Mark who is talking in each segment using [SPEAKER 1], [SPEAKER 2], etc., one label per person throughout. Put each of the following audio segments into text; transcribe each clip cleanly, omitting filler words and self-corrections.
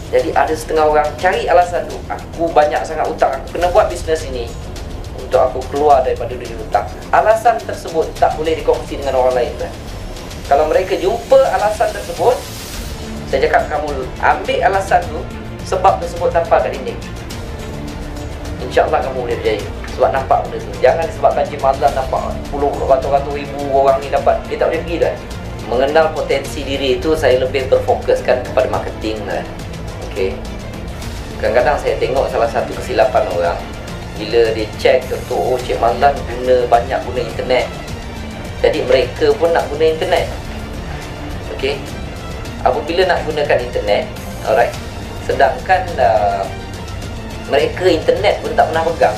[SPEAKER 1] Jadi ada setengah orang cari alasan tu, aku banyak sangat hutang, aku kena buat bisnes ini untuk aku keluar daripada dunia hutang. Alasan tersebut tak boleh dikongsi dengan orang lain kan? Kalau mereka jumpa alasan tersebut, saya cakap kamu ambil alasan tu, sebab tersebut tanpa kat dinding, InsyaAllah kamu boleh berjaya. Sebab nampak benda tu. Jangan disebabkan Cik Mazlan nampak puluh ratus-ratus ribu orang ni dapat, dia tak boleh pergi dah. Mengenal potensi diri itu, saya lebih berfokuskan kepada marketing lah. Okay. Kadang-kadang saya tengok salah satu kesilapan orang, bila dia check tu, oh Cik Mazlan banyak guna internet, jadi mereka pun nak guna internet. Okay. Apabila nak gunakan internet, alright, sedangkan mereka internet pun tak pernah pegang,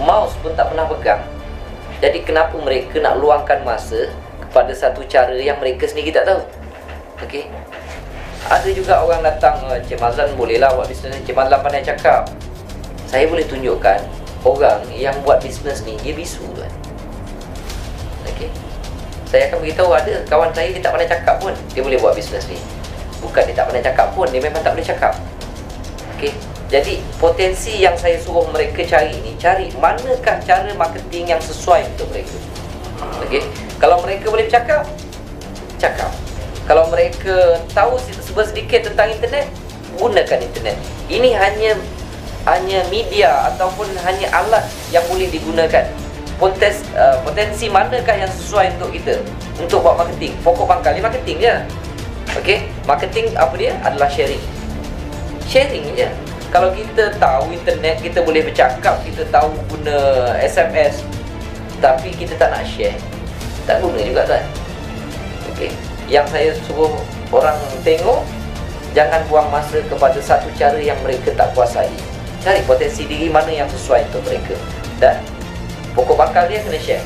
[SPEAKER 1] mouse pun tak pernah pegang, jadi kenapa mereka nak luangkan masa kepada satu cara yang mereka sendiri tak tahu? Okay. Ada juga orang datang, Cik Mazlan bolehlah buat bisnes, Cik Mazlan pandai cakap. Saya boleh tunjukkan orang yang buat bisnes ni, dia bisu kan. Okay. Saya akan beritahu, ada kawan saya, dia tak pandai cakap pun, dia boleh buat bisnes ni. Bukan dia tak pandai cakap pun, dia memang tak boleh cakap. Okay. Jadi potensi yang saya suruh mereka cari ni, cari manakah cara marketing yang sesuai untuk mereka. Okay. Kalau mereka boleh bercakap, cakap. Kalau mereka tahu sedikit tentang internet, gunakan internet. Ini hanya media ataupun hanya alat yang boleh digunakan. Potensi manakah yang sesuai untuk kita untuk buat marketing? Pokok pangkal ni marketing je. Okey, marketing apa dia? Adalah sharing. Sharing je. Kalau kita tahu internet, kita boleh bercakap, kita tahu guna SMS, tapi kita tak nak share, tak guna juga kan. Okey. Yang saya suruh orang tengok, jangan buang masa kepada satu cara yang mereka tak kuasai. Cari potensi diri mana yang sesuai untuk mereka. Dan pokok pangkal dia kena share.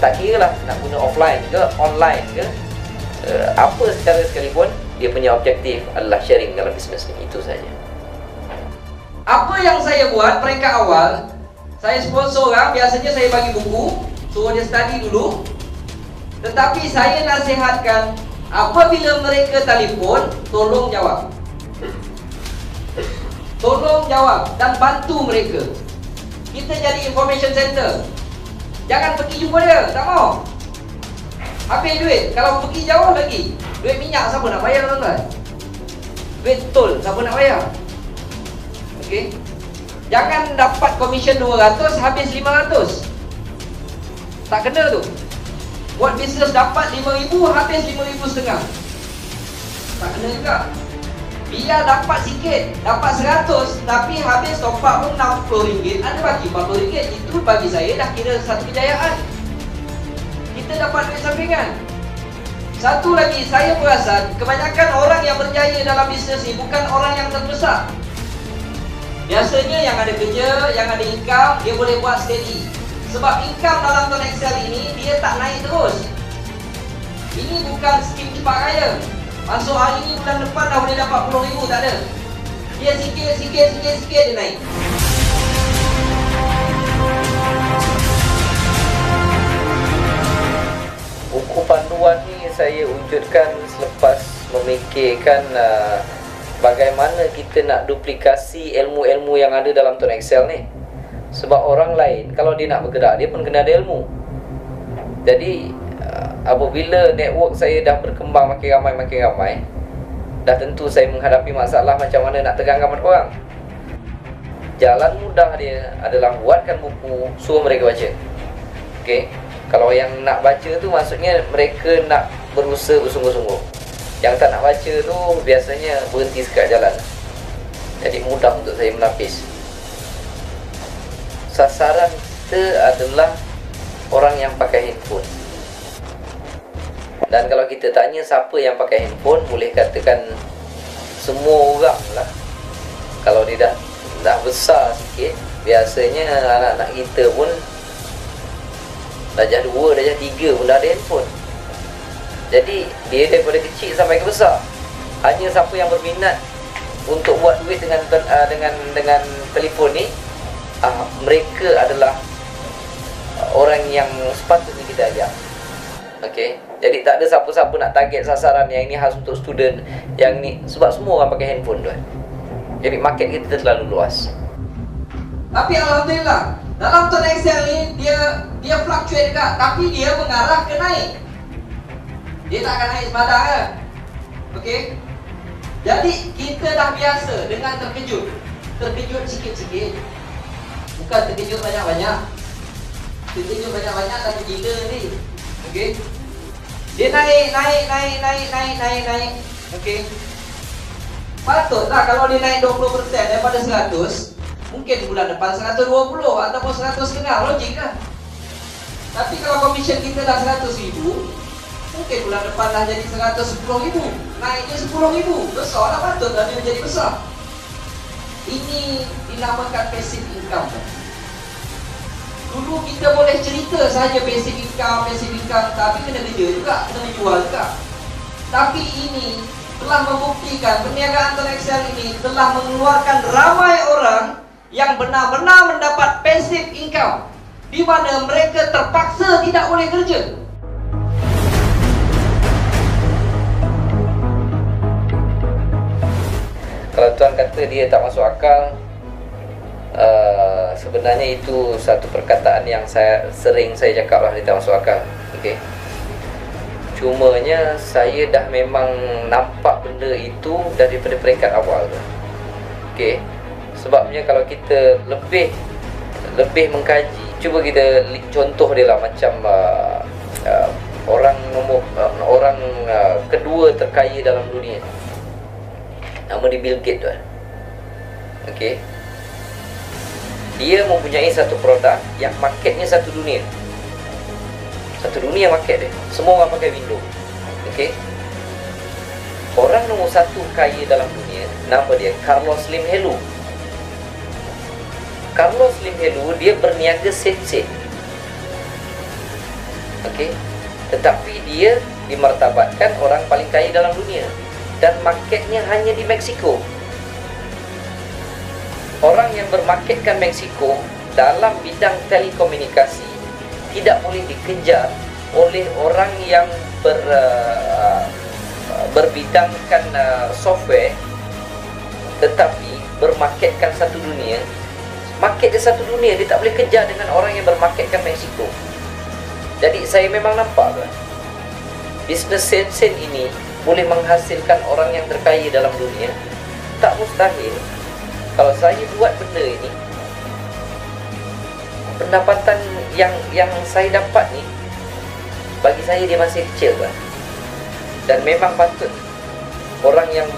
[SPEAKER 1] Tak kira lah nak guna offline ke, online ke, apa secara sekalipun, dia punya objektif adalah sharing dalam bisnes ni. Itu saja. Apa yang saya buat peringkat awal, saya sponsor orang, biasanya saya bagi buku, suruh dia study dulu. Tetapi saya nasihatkan, apabila mereka telefon, tolong jawab. Tolong jawab dan bantu mereka. Kita jadi information center. Jangan pergi jumpa dia, tak mau. Habis duit, kalau pergi jauh lagi, duit minyak siapa nak bayar tuan-tuan? Duit tol siapa nak bayar? Okey. Jangan dapat komisen 200, habis 500. Tak kena tu. Buat bisnes dapat 5,000, habis 5,500. Tak kena juga. Biar dapat sikit, dapat 100, tapi habis top up pun RM60, ada bagi RM40. Itu bagi saya dah kira satu kejayaan. Kita dapat duit sampingan. Satu lagi, saya perasan kebanyakan orang yang berjaya dalam bisnes ni bukan orang yang terbesar. Biasanya yang ada kerja, yang ada income, dia boleh buat steady. Sebab income dalam Tuan Excel ini, dia tak naik terus. Ini bukan skim cepat kaya. Masuk hari ini, bulan depan dah boleh dapat RM10,000, tak ada. Dia sikit dia naik. Buku panduan ni saya wujudkan selepas memikirkan bagaimana kita nak duplikasi ilmu-ilmu yang ada dalam Tuan Excel ni. Sebab orang lain kalau dia nak bergerak, dia pun kena ada ilmu. Jadi apabila network saya dah berkembang makin ramai, dah tentu saya menghadapi masalah macam mana nak terangkan pada orang. Jalan mudah dia adalah buatkan buku, suruh mereka baca. Okey. Kalau yang nak baca tu maksudnya mereka nak berusaha bersungguh-sungguh. Yang tak nak baca tu biasanya berhenti sekat jalan. Jadi mudah untuk saya melapis. Sasaran kita adalah orang yang pakai handphone. Dan kalau kita tanya siapa yang pakai handphone, boleh katakan semua orang lah. Kalau dia dah besar sikit, biasanya anak-anak kita pun darjah 2, darjah 3 pun dah ada handphone. Jadi dia daripada kecil sampai ke besar, hanya siapa yang berminat untuk buat duit dengan telefon ni, mereka adalah orang yang sepatutnya kita ajak. Okey. Jadi tak ada siapa-siapa nak target sasaran yang ini khas untuk student, yang ni sebab semua orang pakai handphone tuan. Jadi market kita terlalu luas.
[SPEAKER 2] Tapi alhamdulillah, dalam Tuan Excel ni dia fluctuate juga, tapi dia mengarah ke naik. Dia tak akan naik sepadan kan? Okey. Jadi kita dah biasa dengan terkejut. Terkejut sikit-sikit. Bukan terkejut banyak-banyak. Terkejut banyak-banyak tapi gila ni. Okey. Dia naik. Okey. Patutlah kalau dia naik 20% daripada 100, mungkin bulan depan 120 ataupun 100 setengah, logik kan? Tapi kalau komisen kita dah 100,000, mungkin bulan depan dah jadi 110,000. Naiknya 10,000, besar lah, patutlah dia menjadi besar. Ini dinamakan passive income. Dulu kita boleh cerita saja passive income, tapi kena kerja juga, kena jual juga. Tapi ini telah membuktikan perniagaan Tuan Excel ini telah mengeluarkan ramai orang yang benar-benar mendapat passive income, di mana mereka terpaksa tidak boleh kerja.
[SPEAKER 1] Kalau Tuan kata dia tak masuk akal, sebenarnya itu satu perkataan yang sering saya cakap lah, dia tak masuk akal. Okay. Cumanya saya dah memang nampak benda itu daripada peringkat awal tu. Okay. Sebabnya kalau kita lebih mengkaji, cuba kita contoh dia lah, macam orang kedua terkaya dalam dunia, nama dia Bill Gates tu. Okay. Dia mempunyai satu produk yang marketnya satu dunia. Satu dunia market dia. Semua orang pakai Windows. Okay. Orang nombor satu kaya dalam dunia, nama dia Carlos Slim Helú. Carlos Slim Helú dia berniaga set-set. Okay. Tetapi dia dimartabatkan orang paling kaya dalam dunia, dan marketnya hanya di Mexico. Orang yang bermarketkan Mexico dalam bidang telekomunikasi tidak boleh dikejar oleh orang yang berbidangkan software, tetapi bermarketkan satu dunia. Market dia satu dunia, dia tak boleh kejar dengan orang yang bermarketkan Mexico. Jadi saya memang nampak kan, bisnes sen-sen ini boleh menghasilkan orang yang terkaya dalam dunia. Tak mustahil kalau saya buat benda ini, pendapatan yang saya dapat ni, bagi saya dia masih kecil kan. Dan memang patut orang yang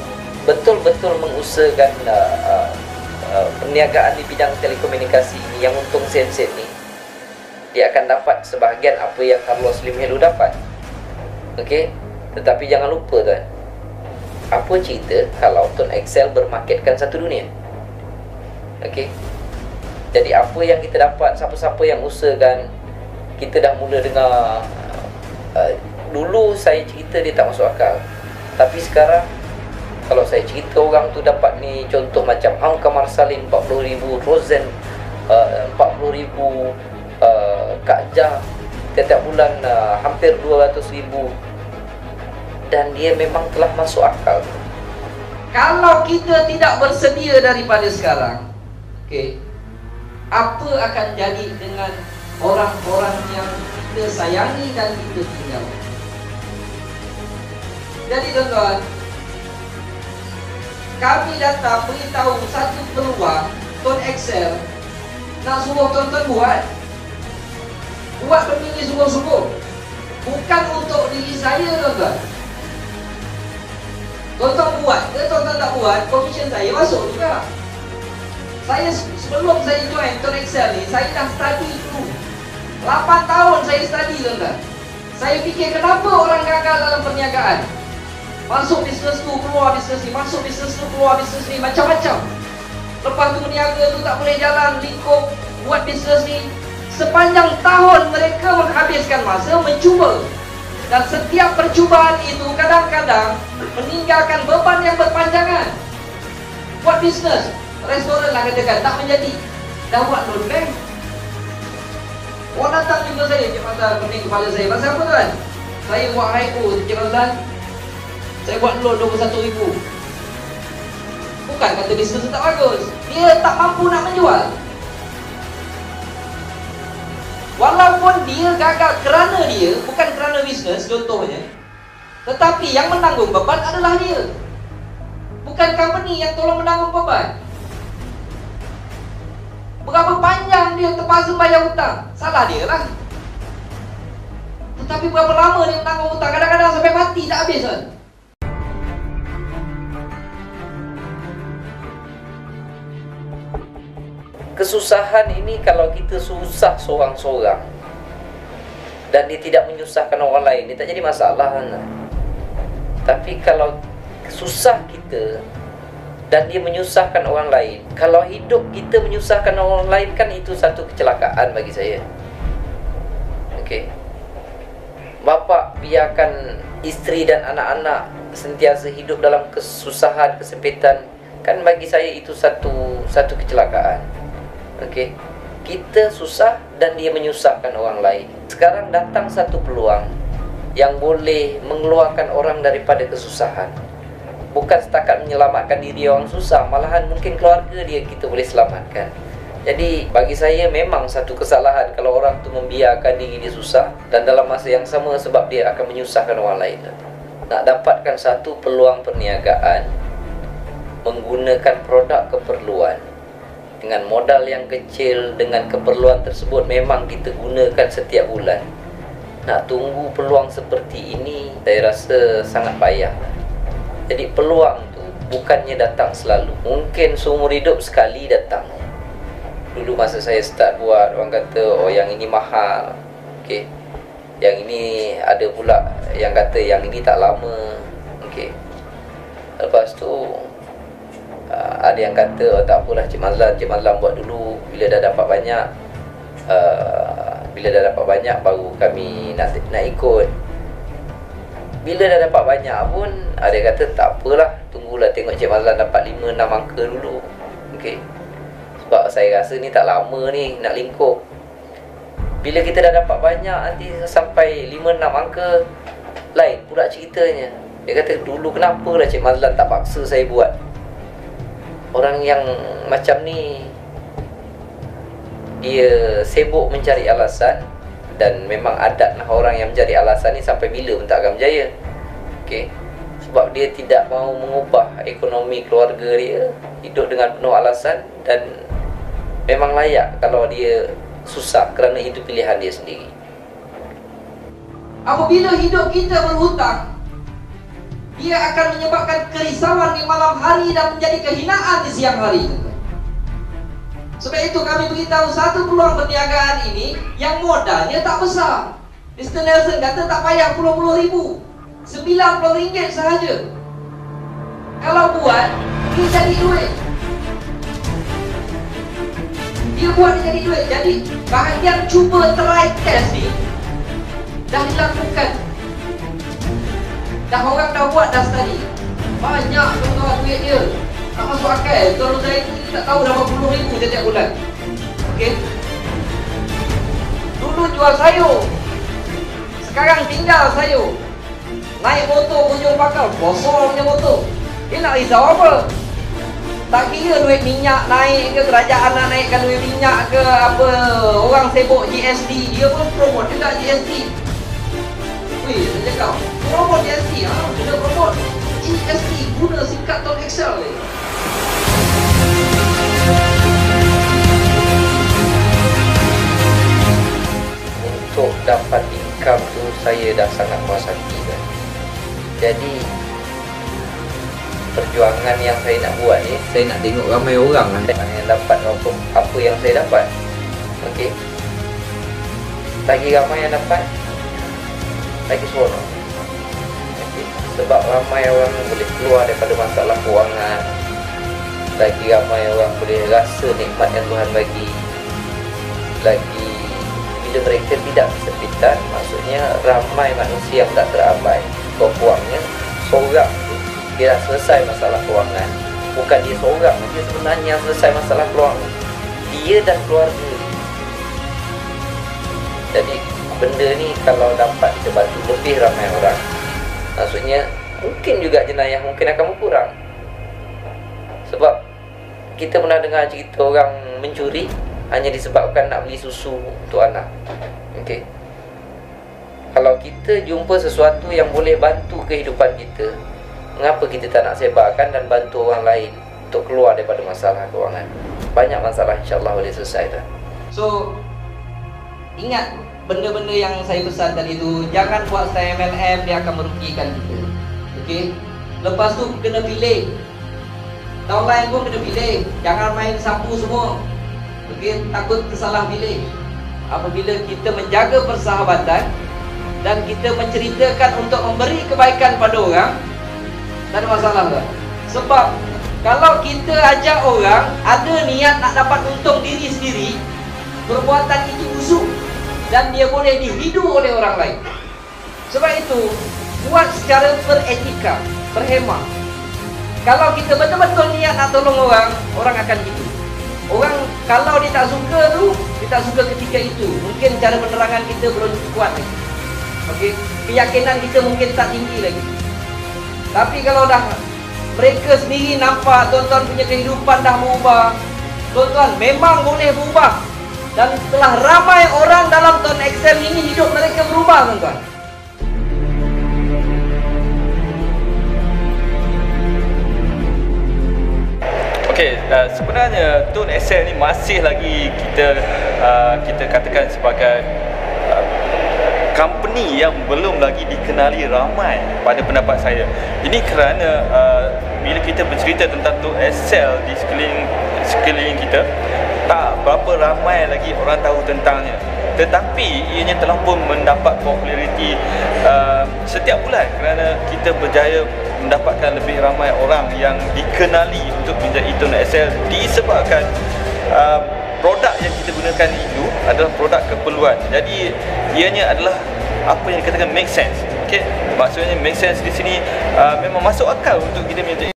[SPEAKER 1] betul-betul mengusahakan perniagaan di bidang telekomunikasi ini, yang untung sen-sen ni, dia akan dapat sebahagian apa yang Carlos Slim Helú dapat. Okey. Tetapi jangan lupa tuan, apa cerita kalau Tuan Excel bermarketkan satu dunia? Okey. Jadi apa yang kita dapat, siapa-siapa yang usahakan, kita dah mula dengar. Dulu saya cerita dia tak masuk akal, tapi sekarang kalau saya cerita orang tu dapat ni, contoh macam Hang Kamar Salim 40,000, Rosen 40,000, Kak Jah setiap bulan hampir 200,000, dan dia memang telah masuk akal.
[SPEAKER 2] Kalau kita tidak bersedia daripada sekarang, okey, apa akan jadi dengan orang-orang yang kita sayangi dan kita tinggal? Jadi tuan-tuan, kami datang beritahu satu peluang Tuan Excel, nak suruh tuan-tuan buat benda ni sungguh-sungguh. Bukan untuk diri saya tuan-tuan. Tuan-tuan buat ke tuan-tuan tak buat, komisen saya masuk juga. Saya sebelum saya join Tuan Excel ni, saya dah study dulu. 8 tahun saya study tuan-tuan. Saya fikir kenapa orang gagal dalam perniagaan. Masuk bisnes tu, keluar bisnes ni, masuk bisnes tu, keluar bisnes ni, macam-macam. Lepas tu berniaga tu tak boleh jalan, lingkup, buat bisnes ni. Sepanjang tahun mereka menghabiskan masa mencuba. Dan setiap percubaan itu kadang-kadang meninggalkan beban yang berpanjangan. Buat bisnes, restoran lah katakan, tak menjadi. Dah buat loan bank. Orang datang jumpa saya, Cik Mazlan, pening kepala saya. Pasal apa tuan? Saya buat haiku, Cik Mazlan. Saya buat loan 21,000. bukan kata bisnes tu tak bagus. Dia tak mampu nak menjual. Walaupun dia gagal kerana dia, bukan kerana bisnes contohnya, tetapi yang menanggung beban adalah dia, bukan company yang tolong menanggung beban. Berapa panjang dia terpaksa bayar hutang, salah dia lah. Tetapi berapa lama dia menanggung hutang, kadang-kadang sampai mati tak habis kan.
[SPEAKER 1] Kesusahan ini kalau kita susah seorang-seorang dan dia tidak menyusahkan orang lain, dia tak jadi masalah kan? Tapi kalau susah kita dan dia menyusahkan orang lain, kalau hidup kita menyusahkan orang lain, kan itu satu kecelakaan bagi saya. Okey, bapa biarkan isteri dan anak-anak sentiasa hidup dalam kesusahan, kesempitan, kan bagi saya itu satu kecelakaan. Okey, kita susah dan dia menyusahkan orang lain. Sekarang datang satu peluang yang boleh mengeluarkan orang daripada kesusahan. Bukan setakat menyelamatkan diri orang susah, malahan mungkin keluarga dia kita boleh selamatkan. Jadi bagi saya memang satu kesalahan kalau orang tu membiarkan diri dia susah dan dalam masa yang sama sebab dia akan menyusahkan orang lain. Nak dapatkan satu peluang perniagaan menggunakan produk keperluan dengan modal yang kecil, dengan keperluan tersebut memang kita gunakan setiap bulan. Nak tunggu peluang seperti ini, saya rasa sangat payah. Jadi peluang tu bukannya datang selalu, mungkin seumur hidup sekali datang. Dulu masa saya start buat, orang kata, oh yang ini mahal, okey, yang ini ada pula yang kata yang ini tak lama, okey. Lepas tu ada yang kata, oh tak apalah Cik Mazlan buat dulu, bila dah dapat banyak baru kami nak ikut. Bila dah dapat banyak pun ada yang kata tak apalah, tunggulah tengok Cik Mazlan dapat 5-6 angka dulu. Okey, sebab saya rasa ni tak lama ni nak lingkup. Bila kita dah dapat banyak, nanti sampai 5-6 angka, lain pula ceritanya. Dia kata, dulu kenapa lah Cik Mazlan tak paksa saya buat. Orang yang macam ni, dia sibuk mencari alasan. Dan memang adatlah orang yang mencari alasan ni sampai bila pun tak akan berjaya. Okay? Sebab dia tidak mahu mengubah ekonomi keluarga dia, hidup dengan penuh alasan. Dan memang layak kalau dia susah kerana itu pilihan dia sendiri.
[SPEAKER 2] Apabila hidup kita berhutang, dia akan menyebabkan kerisauan di malam hari dan menjadi kehinaan di siang hari. Sebab itu kami beritahu satu peluang perniagaan ini yang modalnya tak besar. Mr. Nelson kata tak payah puluh-puluh ribu, RM90 sahaja. Kalau buat, dia jadi duit. Dia buat dia jadi duit. Jadi bahagian cuba try test ni dah dilakukan. Dah orang dah buat dah study. Banyak tuan-tuan duit dia. Tak masuk akal. Kalau saya ni tak tahu dah berapa puluh ribu setiap bulan. Okey. Dulu jual sayur, sekarang tinggal sayur. Naik motor kunjung pakar, kosong punya motor. Dia nak risau apa? Tak kira duit minyak naik ke, kerajaan nak naikkan duit minyak ke apa, orang sibuk GST, dia pun promote juga GST. Weh, saya cakap, promote GST, kena promote GST, guna SIM card Tone Excel ni.
[SPEAKER 1] Untuk dapat income tu saya dah sangat puas hati kan. Jadi perjuangan yang saya nak buat ni, saya nak tengok ramai orang yang dapat apa yang saya dapat. Okey, lagi ramai yang dapat, lagi seronok. Okay. Sebab ramai orang boleh keluar daripada masalah kewangan, lagi ramai orang boleh rasa nikmat yang Tuhan bagi. Lagi bila mereka tidak kesempitan, maksudnya ramai manusia yang tak terabai. Kurangnya seorang tu dia dah selesai masalah kewangan. Bukan dia seorang, dia sebenarnya yang selesai masalah kewangan, dia dan keluarga. Jadi benda ni kalau dapat kita bantu lebih ramai orang, maksudnya mungkin juga jenayah mungkin akan berkurang. Sebab kita pernah dengar cerita orang mencuri hanya disebabkan nak beli susu untuk anak. Okey. Kalau kita jumpa sesuatu yang boleh bantu kehidupan kita, mengapa kita tak nak sebarkan dan bantu orang lain untuk keluar daripada masalah kewangan? Banyak masalah insya-Allah boleh selesai dah.
[SPEAKER 2] So, ingat benda-benda yang saya pesan tadi tu, jangan buat style MLM, dia akan merugikan kita. Okey. Lepas tu kena pilih. Downline pun kena pilih. Jangan main sapu semua. Okey, takut tersalah pilih. Apabila kita menjaga persahabatan dan kita menceritakan untuk memberi kebaikan pada orang, tak ada masalah tak? Sebab kalau kita ajak orang ada niat nak dapat untung diri sendiri, perbuatan itu busuk dan dia boleh dihidu oleh orang lain. Sebab itu, buat secara beretika, berhemah. Kalau kita betul-betul niat nak tolong orang, orang akan hidu. Orang kalau dia tak suka tu, dia tak suka ketika itu. Mungkin cara penerangan kita belum kuat lagi. Okey, keyakinan kita mungkin tak tinggi lagi. Tapi kalau dah mereka sendiri nampak tuan-tuan punya kehidupan dah berubah, tuan-tuan memang boleh berubah. Dan telah ramai orang dalam Tuan Excel ini hidup mereka berubah, tuan-tuan.
[SPEAKER 3] Okey, sebenarnya Tuan Excel ni masih lagi kita katakan sebagai company yang belum lagi dikenali ramai pada pendapat saya. Ini kerana bila kita bercerita tentang Tuan Excel di sekeliling kita, tak berapa ramai lagi orang tahu tentangnya. Tetapi ianya telah pun mendapat populariti setiap bulan kerana kita berjaya mendapatkan lebih ramai orang yang dikenali untuk menjadi Tuan Excel disebabkan produk yang kita gunakan itu adalah produk keperluan. Jadi ianya adalah apa yang dikatakan make sense. Okey, maksudnya make sense di sini memang masuk akal untuk kita menjadi